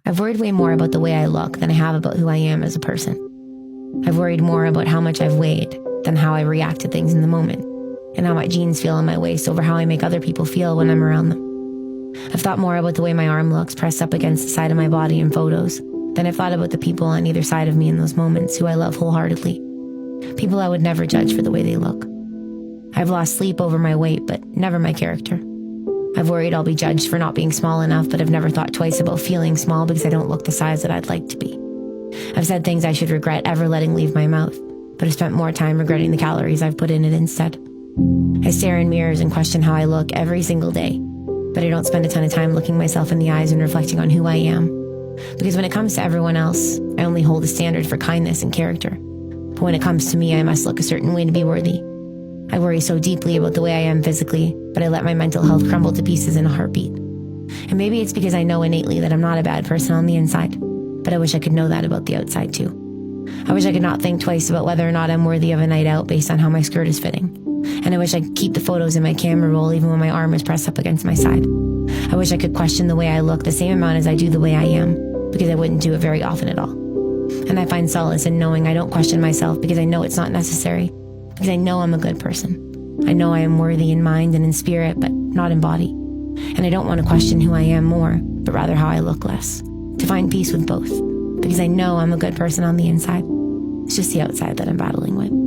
I've worried way more about the way I look than I have about who I am as a person. I've worried more about how much I've weighed than how I react to things in the moment, and how my jeans feel on my waist over how I make other people feel when I'm around them. I've thought more about the way my arm looks pressed up against the side of my body in photos than I've thought about the people on either side of me in those moments who I love wholeheartedly. People I would never judge for the way they look. I've lost sleep over my weight, but never my character. I've worried I'll be judged for not being small enough, but I've never thought twice about feeling small because I don't look the size that I'd like to be. I've said things I should regret ever letting leave my mouth, but I've spent more time regretting the calories I've put in it instead. I stare in mirrors and question how I look every single day, but I don't spend a ton of time looking myself in the eyes and reflecting on who I am. Because when it comes to everyone else, I only hold a standard for kindness and character. But when it comes to me, I must look a certain way to be worthy. I worry so deeply about the way I am physically, but I let my mental health crumble to pieces in a heartbeat. And maybe it's because I know innately that I'm not a bad person on the inside, but I wish I could know that about the outside too. I wish I could not think twice about whether or not I'm worthy of a night out based on how my skirt is fitting. And I wish I could keep the photos in my camera roll even when my arm is pressed up against my side. I wish I could question the way I look the same amount as I do the way I am, because I wouldn't do it very often at all. And I find solace in knowing I don't question myself because I know it's not necessary, because I know I'm a good person. I know I am worthy in mind and in spirit, but not in body. And I don't want to question who I am more, but rather how I look less, to find peace with both, because I know I'm a good person on the inside. It's just the outside that I'm battling with.